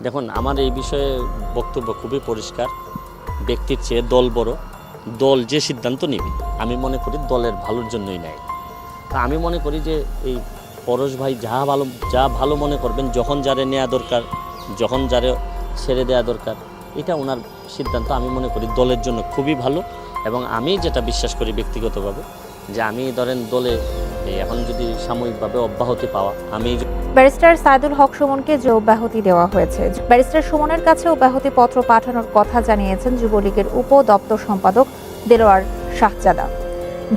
দেখুন, আমার এই বিষয়ে বক্তব্য খুবই পরিষ্কার। ব্যক্তির চেয়ে দল বড়। দল যে সিদ্ধান্ত নিবে আমি মনে করি দলের ভালোর জন্যই নেয়। তা আমি মনে করি যে এই পরশ ভাই যা ভালো মনে করবেন, যখন যারে নেওয়া দরকার, যখন যারে ছেড়ে দেওয়া দরকার, এটা ওনার সিদ্ধান্ত। আমি মনে করি দলের জন্য খুবই ভালো। এবং আমি যেটা বিশ্বাস করি ব্যক্তিগতভাবে, যে আমি ধরেন দলে এখন যদি সাময়িকভাবে অব্যাহতি পাওয়া, আমি ব্যারিস্টার সাইদুল হক সুমনকে যে অব্যাহতি দেওয়া হয়েছে, ব্যারিস্টার সুমনের কাছে অব্যাহতি পত্র পাঠানোর কথা জানিয়েছেন যুবলীগের উপ দপ্তর সম্পাদক দেলোয়ার শাহজাদা।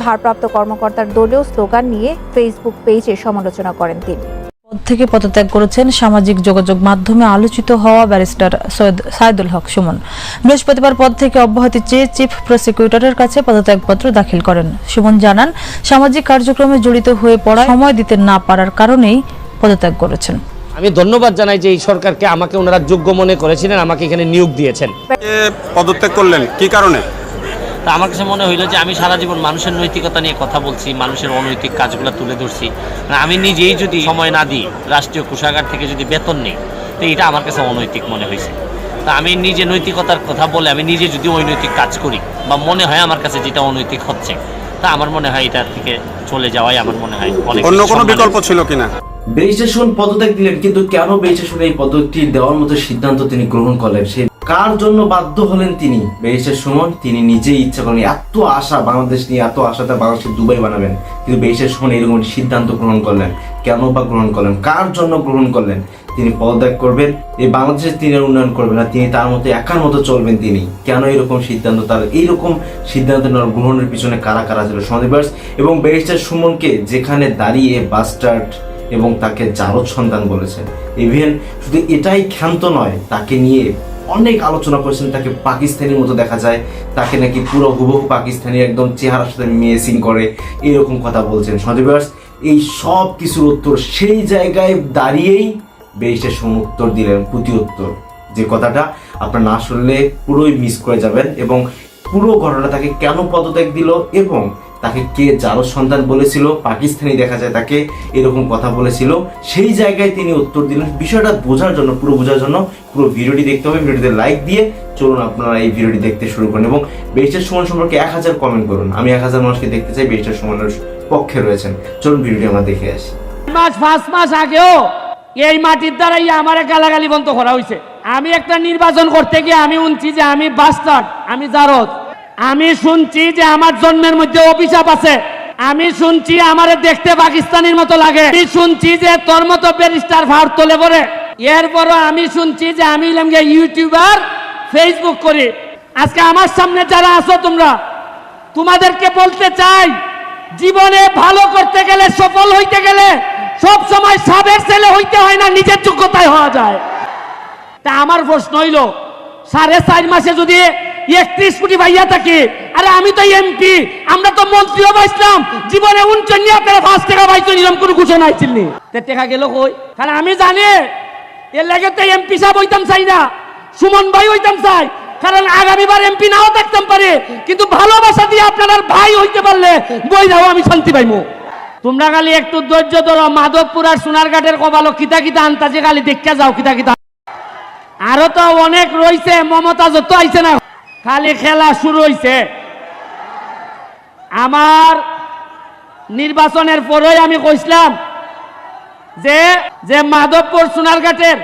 ভারপ্রাপ্ত কর্মকর্তার দলীয় স্লোগান নিয়ে ফেসবুক পেজে সমালোচনা করেন তিনি। পদ থেকে পদত্যাগ করেছেন সামাজিক যোগাযোগ মাধ্যমে আলোচিত হওয়া ব্যারিস্টার সৈয়দ সাইদুল হক সুমন। বৃহস্পতিবার পদ থেকে অব্যাহতি চেয়ে চিফ প্রসিকিউটরের কাছে পদত্যাগপত্র দাখিল করেন। সুমন জানান, সামাজিক কার্যক্রমে জড়িত হয়ে পড়ায় সময় দিতে না পারার কারণেই পদত্যাগ করেছেন। আমি ধন্যবাদ জানাই যে এই সরকারকে, আমাকে ওনারা যোগ্য মনে করেছিলেন, আমাকে এখানে নিয়োগ দিয়েছেন। পদত্যাগ করলেন কি কারণে? তা আমার কাছে মনে হইলো যে আমি সারা জীবন মানুষের নৈতিকতা নিয়ে কথা বলছি, মানুষের অনৈতিক কাজগুলো তুলে ধরছি। আমি নিজেই যদি সময় না দিই, রাষ্ট্রীয় কোষাগার থেকে যদি বেতন নেই, তো এটা আমার কাছে অনৈতিক মনে হয়েছে। তা আমি নিজে নৈতিকতার কথা বলে আমি নিজে যদি অনৈতিক কাজ করি বা মনে হয় আমার কাছে যেটা অনৈতিক হচ্ছে, তা আমার মনে হয় এটা থেকে চলে যাওয়াই আমার মনে হয় অনেক। অন্য কোনো বিকল্প ছিল কিনা? ব্যারিস্টার সুমন পদত্যাগ দিলেন, কিন্তু কেন ব্যারিস্টার সুমন এই পদটি দেওয়ার মতো সিদ্ধান্ত তিনি গ্রহণ করলেন? সে কার জন্য বাধ্য হলেন তিনি? ব্যারিস্টার সুমন তিনি নিজেই ইচ্ছা করেন। এত আশা বাংলাদেশ নিয়ে, এত আশাতে বাংলাদেশকে দুবাই বানাবেন, কিন্তু ব্যারিস্টার সুমন এরকম সিদ্ধান্ত গ্রহণ করলেন। কেন বা গ্রহণ করলেন? কার জন্য গ্রহণ করলেন? তিনি পদত্যাগ করবেন, এই বাংলাদেশের তিনি উন্নয়ন করবেন না, তিনি তার মতো একার মতো চলবেন। তিনি কেন এরকম সিদ্ধান্ত, তার এইরকম সিদ্ধান্ত নেওয়ার গ্রহণের পিছনে কারা কারা ছিল সন্দীপার্স? এবং ব্যারিস্টার সুমনকে যেখানে দাঁড়িয়ে বাস্টার্ড এবং তাকে জারদ সন্তান বলেছেন, ইভেন শুধু এটাই ক্ষান্ত নয়, তাকে নিয়ে অনেক আলোচনা করেছেন। তাকে পাকিস্তানির মতো দেখা যায়, তাকে নাকি পুরো হুবহু পাকিস্তানি একদম চেহারার সাথে মেসিং করে, এরকম কথা বলছেন সন্দীপার্স। এই সব কিছুর উত্তর সেই জায়গায় দাঁড়িয়েই ব্যারিস্টার সুমন উত্তর দিলেন, প্রতি উত্তর, যে কথাটা আপনারা না শুনলে পুরোই মিস করে যাবেন। এবং পুরো ঘটনা, তাকে কেন পদত্যাগ দিল এবং তাকে কে জারদ সন্তান বলেছিল, পাকিস্তানি দেখা যায় তাকে এরকম কথা বলেছিল, সেই জায়গায় তিনি উত্তর দিলেন। বিষয়টা বোঝার জন্য, পুরো বোঝার জন্য পুরো ভিডিওটি দেখতে হবে। ভিডিওতে লাইক দিয়ে চলুন আপনারা এই ভিডিওটি দেখতে শুরু করুন এবং ব্যারিস্টার সুমন সম্পর্কে 1000 কমেন্ট করুন। আমি 1000 মানুষকে দেখতে চাই ব্যারিস্টার সুমনের পক্ষে রয়েছেন। চলুন ভিডিওটি আমরা দেখে আসি। 5 মাস আগেও এই মাটির দ্বারাই আমার গালাগালি বন্ধ করা হয়েছে। আমি একটা নির্বাচন করতে গিয়ে আমি শুনছি যে আমি বাস্টার্ড, আমি জারদ। আমি শুনছি যে আমার জন্মের মধ্যে অভিশাপ আছে। আমি শুনছি আমারে দেখতে পাকিস্তানির মতো লাগে। আমি শুনছি যে তোর মতো ব্যারিস্টার ভার তোলে পড়ে। এরপরও আমি শুনছি যে আমি ইউটিউবার, ফেসবুক করি। আজকে আমার সামনে যারা আছো তোমরা, তোমাদেরকে বলতে চাই, জীবনে ভালো করতে গেলে, সফল হইতে গেলে সব সময় সাবের ছেলে হইতে হয় না, নিজের যোগ্যতায় হওয়া যায়। তা আমার প্রশ্ন হইল, 4.5 মাসে যদি 31 কোটি ভাইয়া থাকে, আরে আমি তো এমপি, আমরা তো মন্ত্রীও পাইছিলাম, জীবনে 49 নিয়ে আপনারা 5 টাকা পাইছেন, এরকম কোনো ঘোষণা আইছিলনি। টাকা গেল কই? কারণ আমি জানি এর লাগে তো এমপি সাহেব হইতাম চাই না, সুমন ভাই হইতাম চাই, কারণ আগামীবার এমপি নাও থাকতাম পারে, কিন্তু ভালোবাসা দিয়ে আপনার ভাই হইতে পারলে বই দাও, আমি শান্তি পাইমু। তোমরা খালি একটু ধৈর্য ধরো। মাধবপুর আর সোনারঘাটের কপালো কিতা কিতা আনতাছে, খালি দেখা যাও কিতা কিতা। আরো তো অনেক রয়েছে, মমতা যত আইছে না, খালি খেলা শুরু হইছে। আমার নির্বাচনের পরেই আমি কইছিলাম যে মাধবপুর সোনারঘাটের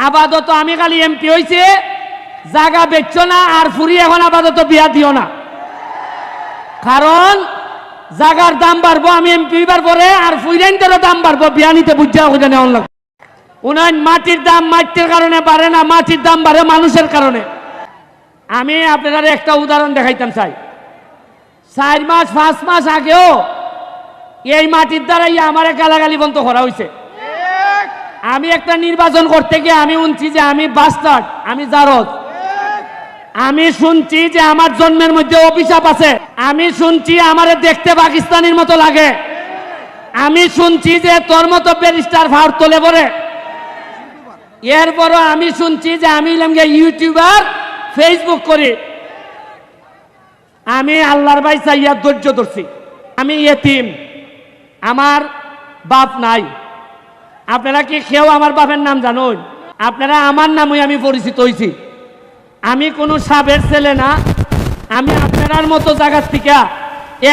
আপাতত আমি খালি এমপি হইছে, জায়গা বেচছো না আর ফুরি এখন আপাতত বিয়া দিও না, কারণ জায়গার দাম বাড়বো আমি এমপি হইবার পরে, আর ফুইরেন্টেরও দাম বাড়বো, বিয়া নিতে বুঝা ওখানে অন লাগবে। উন্নয়ন মাটির দাম মাটির কারণে বাড়ে না, মাটির দাম বাড়ে মানুষের কারণে। আমি আপনাদের একটা উদাহরণ দেখাইতাম চাই। 4 মাস 5 মাস আগেও এই মাটির দ্বারাই আমার গালাগালি বন্ধ করা হয়েছে। আমি একটা নির্বাচন করতে গিয়ে আমি শুনছি যে আমি বাস্টার্ড, আমি জারদ। আমি শুনছি যে আমার জন্মের মধ্যে অভিশাপ আছে। আমি শুনছি আমারে দেখতে পাকিস্তানির মতো লাগে। আমি শুনছি যে তোর মতো ব্যারিস্টার ভার তোলে পড়ে। এরপরও আমি শুনছি যে আমি ইউটিউবার, ফেসবুক করি। আমি আল্লাহর ভাই চাইয়া ধৈর্য ধরছি। আমি এতিম, আমার বাপ নাই। আপনারা কি কেউ আমার বাপের নাম জানুন? আপনারা আমার নামে আমি পরিচিত হয়েছি। আমি কোনো সাবের ছেলে না, আমি আপনার মতো জায়গার থেকে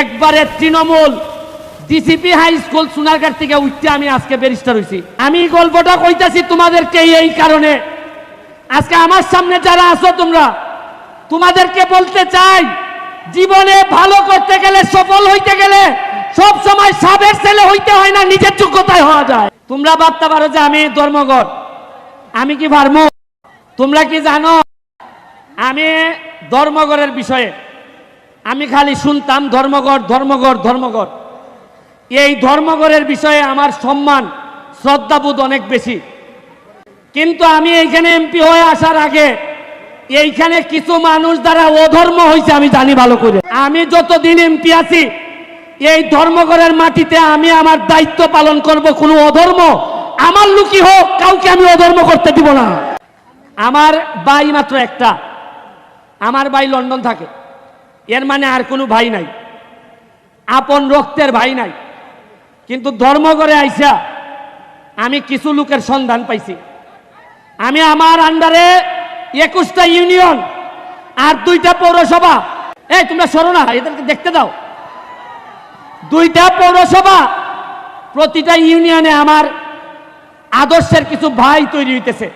একবারে Trinamool DCP high school Sonarghat থেকে উঠতে আমি আজকে ব্যারিস্টার হয়েছি। আমি গল্পটা কইতাছি তোমাদেরকে এই কারণে, আজকে আমার সামনে যারা আছো তোমরা, তোমাদেরকে বলতে চাই, জীবনে ভালো করতে গেলে, সফল হইতে গেলে সব সময় সাবের ছেলে হইতে হয় না, নিজের যোগ্যতায় হওয়া যায়। তোমরা ভাবতে পারো যে আমি ধর্মঘট, আমি কি পারবো? তোমরা কি জানো আমি ধর্মঘটের বিষয়ে আমি খালি শুনতাম ধর্মঘট ধর্মঘট ধর্মঘট। এই ধর্মঘটের বিষয়ে আমার সম্মান শ্রদ্ধাবোধ অনেক বেশি, কিন্তু আমি এইখানে এমপি হয়ে আসার আগে এইখানে কিছু মানুষ দ্বারা অধর্ম হয়েছে আমি জানি ভালো করে। আমি যতদিন এমপি আছি এই ধর্মঘটের মাটিতে আমি আমার দায়িত্ব পালন করব। কোনো অধর্ম আমার লুকি হোক, কাউকে আমি অধর্ম করতে দিব না। আমার ভাই মাত্র একটা, আমার ভাই লন্ডন থাকে, এর মানে আর কোনো ভাই নাই, আপন রক্তের ভাই নাই। কিন্তু ধর্মঘটে আইসা আমি কিছু লোকের সন্ধান পাইছি। আমি আমার আন্ডারে 21টা ইউনিয়ন আর 2টা পৌরসভা, এই তোমরা সরো না, এদেরকে দেখতে দাও, 2টা পৌরসভা, প্রতিটা ইউনিয়নে আমার আদর্শের কিছু ভাই তৈরি হইতেছে।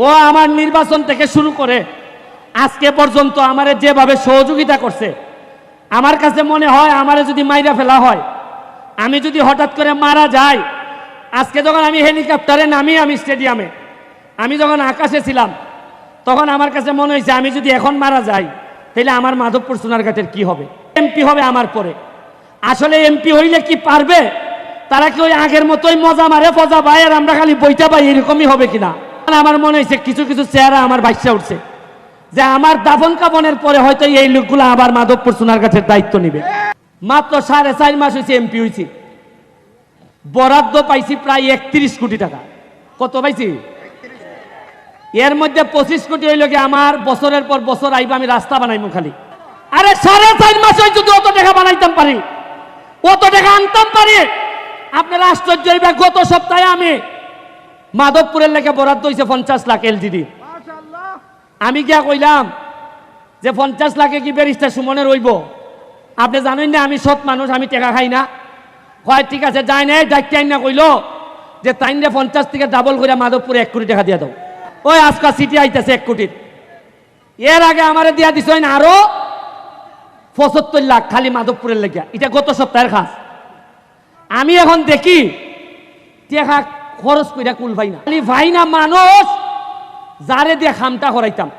ও আমার নির্বাচন থেকে শুরু করে আজকে পর্যন্ত আমারে যেভাবে সহযোগিতা করছে, আমার কাছে মনে হয় আমারে যদি মাইরা ফেলা হয়, আমি যদি হঠাৎ করে মারা যাই, আজকে যখন আমি হেলিকপ্টারে নামি, আমি স্টেডিয়ামে, আমি যখন আকাশে ছিলাম, তখন আমার কাছে মনে হয়েছে আমি যদি এখন মারা যাই তাহলে আমার মাধবপুর সোনারঘাটের কি হবে? এমপি হবে আমার পরে। আসলে এমপি হইলে কি পারবে? তারা কি ওই আগের মতোই মজা মারে ফজা পায় আর আমরা খালি বইটা পাই, এরকমই হবে কিনা? আমার মনে হয়েছে কিছু কিছু চেহারা আমার বাইসা উঠছে যে আমার দাফন কাফনের পরে হয়তো এই লোকগুলো আবার মাধবপুর সোনারঘাটের দায়িত্ব নিবে। মাত্র 4.5 মাস হয়েছে এমপি হয়েছি, বরাদ্দ পাইছি প্রায় 31 কোটি টাকা। কত পাইছি? এর মধ্যে 25 কোটি হইল কি আমার বছরের পর বছর আইবা আমি রাস্তা বানাইমু খালি। আরে 4.5 মাস হয়ে যদি অত টাকা বানাইতাম পারি, অত টাকা আনতাম পারি, আপনারা আশ্চর্য হইবে। গত সপ্তাহে আমি মাধবপুরের লেগে বরাদ্দ হয়েছে 50 লাখ এলজিডি। আমি গিয়া কইলাম যে 50 লাখে কি ব্যারিস্টার সুমনের হইব? আপনি জানেন না আমি সৎ মানুষ, আমি টাকা খাই না। কয় ঠিক আছে, যাই নাই ডাক্তার আইন না কইল যে তাইন 50 থেকে ডাবল করে মাধবপুরে 1 কোটি টাকা দিয়ে দাও। ওই আজকাল সিটি আইতেছে 1 কোটির, এর আগে আমারে দিয়া দিছ না আরো 75 লাখ খালি মাধবপুরের লেগে। এটা গত সপ্তাহের খাস। আমি এখন দেখি টাকা খরচ কইরা কুল ভাই না, খালি ভাই না মানুষ যারে দিয়ে খামটা করাইতাম।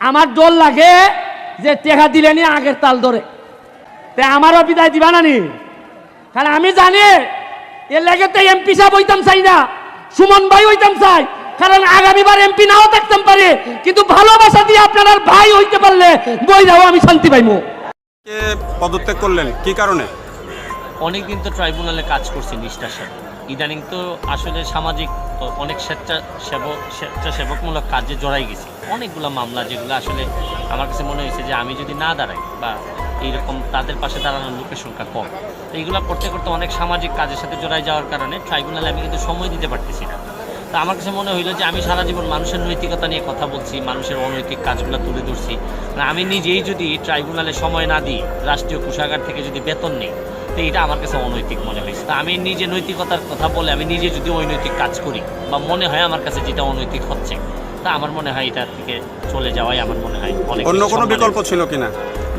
আমার ডর লাগে যে টাকা দিলে নি আগের তাল ধরে, তে আমারও বিদায় দিবা না নি? কারণ আমি জানি এর লাগে তো এমপি সাহেব হইতাম চাই না, সুমন ভাই হইতাম চাই, কারণ আগামীবার এমপি নাও থাকতাম পারে, কিন্তু ভালোবাসা দিয়ে আপনার ভাই হইতে পারলে বই যাও আমি শান্তি পাইমু। কে পদত্যাগ করলেন কি কারণে? অনেকদিন তো ট্রাইব্যুনালে কাজ করছি নিষ্ঠার সাথে, ইদানিং তো আসলে সামাজিক অনেক স্বেচ্ছাসেবকমূলক কাজে জড়াই গেছি। অনেকগুলো মামলা যেগুলো আসলে আমার কাছে মনে হয়েছে যে আমি যদি না দাঁড়াই বা এইরকম তাদের পাশে দাঁড়ানোর লোকের সংখ্যা কম, তো এইগুলো করতে করতে অনেক সামাজিক কাজের সাথে জড়াই যাওয়ার কারণে ট্রাইব্যুনালে আমি কিন্তু সময় দিতে পারতেছি না। তো আমার কাছে মনে হইলো যে আমি সারা জীবন মানুষের নৈতিকতা নিয়ে কথা বলছি, মানুষের অনৈতিক কাজগুলো তুলে ধরছি, আমি নিজেই যদি ট্রাইব্যুনালে সময় না দিই, রাষ্ট্রীয় কোষাগার থেকে যদি বেতন নিই, তো এটা আমার কাছে অনৈতিক মনে হয়েছে। তা আমি নিজে নৈতিকতার কথা বলে আমি নিজে যদি অনৈতিক কাজ করি বা মনে হয় আমার কাছে যেটা অনৈতিক হচ্ছে, তা আমার মনে হয় এটা থেকে চলে যাওয়াই আমার মনে হয় অনেক। অন্য কোনো বিকল্প ছিল কিনা?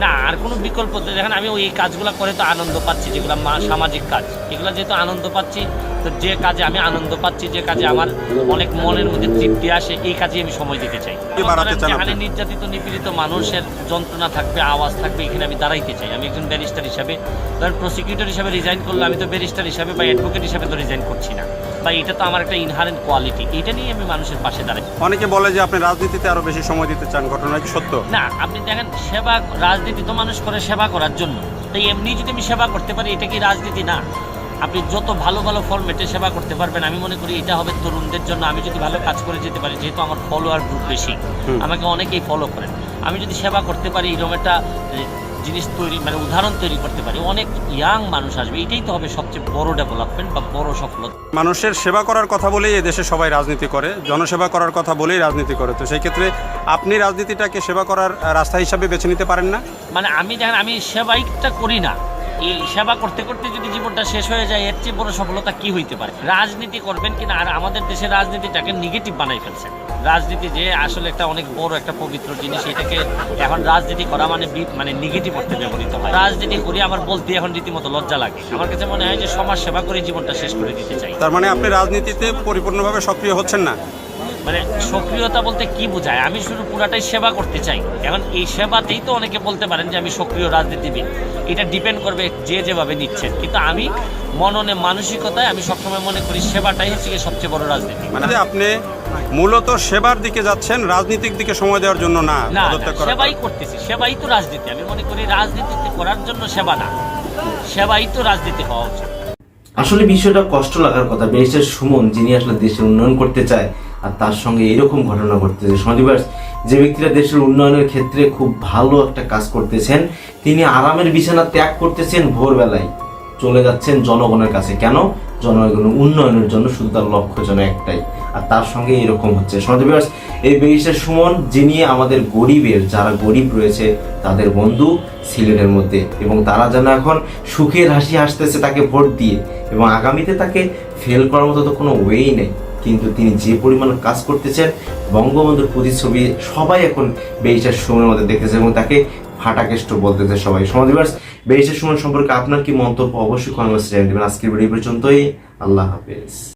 না, আর কোনো বিকল্প দেখেন, আমি ওই কাজগুলো করে তো আনন্দ পাচ্ছি, যেগুলো সামাজিক কাজ, এগুলো যেহেতু আনন্দ পাচ্ছি, তো যে কাজে আমি আনন্দ পাচ্ছি, যে কাজে আমার অনেক মনের মধ্যে তৃপ্তি আসে, এই কাজে আমি সময় দিতে চাই। যেখানে নির্যাতিত নিপীড়িত মানুষের যন্ত্রণা থাকবে, আওয়াজ থাকবে, এখানে আমি দাঁড়াইতে চাই। আমি একজন ব্যারিস্টার হিসাবে, ধরেন প্রসিকিউটর হিসাবে রিজাইন করলে আমি তো ব্যারিস্টার হিসাবে বা অ্যাডভোকেট হিসাবে তো রিজাইন করছি না, বা এটা তো আমার একটা ইনহারেন্ট কোয়ালিটি, এটা নিয়ে আমি মানুষের পাশে দাঁড়াই। অনেকে বলে যে আপনি রাজনীতিতে আরো বেশি সময় দিতে চান, ঘটনা কি সত্য? না, আপনি দেখেন, সেবা রাজনীতি তো মানুষ করে সেবা করার জন্য, তাই এমনি যদি আমি সেবা করতে পারি, এটা কি রাজনীতি না? আপনি যত ভালো ভালো ফরম্যাটে সেবা করতে পারবেন, আমি মনে করি এটা হবে তরুণদের জন্য। আমি যদি ভালো কাজ করে যেতে পারি, যেহেতু আমার ফলোয়ার গ্রুপ বেশি, আমাকে অনেকেই ফলো করেন, আমি যদি সেবা করতে পারি, এরকম একটা জিনিস তৈরি মানে উদাহরণ তৈরি করতে পারি, অনেক ইয়াং মানুষ আসবে, এটাই তো হবে সবচেয়ে বড় ডেভেলপমেন্ট বা বড় সফলতা। মানুষের সেবা করার কথা বলেই এদেশে সবাই রাজনীতি করে, জনসেবা করার কথা বলেই রাজনীতি করে। তো সেই ক্ষেত্রে আপনি রাজনীতিটাকে সেবা করার রাস্তা হিসাবে বেছে নিতে পারেন না? মানে আমি দেখেন, আমি সেবাইটা করি না, এই সেবা করতে করতে যদি জীবনটা শেষ হয়ে যায় এর চেয়ে বড় সফলতা কি হইতে পারে? রাজনীতি করবেন কিনা, আর আমাদের দেশের রাজনীতিটাকে নেগেটিভ বানাই ফেলছেন। রাজনীতি যে আসলে একটা অনেক বড় একটা পবিত্র জিনিস, এটাকে এখন রাজনীতি করা মানে নেগেটিভ অর্থে ব্যবহৃত হয়। রাজনীতি করি আমার বলতে এখন রীতিমতো লজ্জা লাগে। আমার কাছে মনে হয় যে সমাজ সেবা করে জীবনটা শেষ করে দিতে চাই। তার মানে আপনি রাজনীতিতে পরিপূর্ণভাবে সক্রিয় হচ্ছেন না? মানে সক্রিয়তা বলতে কি বোঝায়? আমি শুধু পুরাটাই সেবা করতে চাই। এখন এই সেবাতেই তো অনেকে বলতে পারেন যে আমি সক্রিয় রাজনীতিবিদ, এটা ডিপেন্ড করবে যে যেভাবে নিচ্ছেন। কিন্তু আমি মননে মানসিকতায় আমি সবসময় মনে করি সেবাটাই হচ্ছে সবচেয়ে বড় রাজনীতি। মানে যে আপনি মূলত সেবার দিকে যাচ্ছেন, রাজনীতিক দিকে সময় দেওয়ার জন্য না? না, পদত্যাগ করার সেবাই করতেছি, সেবাই তো রাজনীতি। আমি মনে করি রাজনীতি করার জন্য সেবা না, সেবাই তো রাজনীতি হওয়া উচিত। আসলে বিষয়টা কষ্ট লাগার কথা। ব্যারিস্টার সুমন, যিনি আসলে দেশের উন্নয়ন করতে চায়, আর তার সঙ্গে এরকম ঘটনা ঘটতেছে। সন্দীপাস, যে ব্যক্তিরা দেশের উন্নয়নের ক্ষেত্রে খুব ভালো একটা কাজ করতেছেন, তিনি আরামের বিছানা ত্যাগ করতেছেন, ভোরবেলায় চলে যাচ্ছেন জনগণের কাছে। কেন? জনগণের উন্নয়নের জন্য, শুধু তার লক্ষ্য যেন একটাই। আর তার সঙ্গে এরকম হচ্ছে। সন্দীপাস, এই ব্যারিস্টার সুমন, যিনি আমাদের গরিবের, যারা গরিব রয়েছে তাদের বন্ধু সিলেটের মধ্যে, এবং তারা যেন এখন সুখের হাসি হাসতেছে তাকে ভোট দিয়ে, এবং আগামীতে তাকে ফেল করার মতো তো কোনো ওয়েই নেই। কিন্তু তিনি যে পরিমাণ কাজ করতেছেন, বঙ্গবন্ধুর প্রতিচ্ছবি সবাই এখন ব্যারিস্টার সুমনের মধ্যে দেখতেছে, এবং তাকে ফাটাকেষ্ট বলতেছে সবাই। সমাজবাস, ব্যারিস্টার সুমন সম্পর্কে আপনার কি মন্তব্য? অবশ্যই কমেন্ট বক্সে জানিয়ে দেবেন। আজকের ভিডিও পর্যন্তই। আল্লাহ হাফেজ।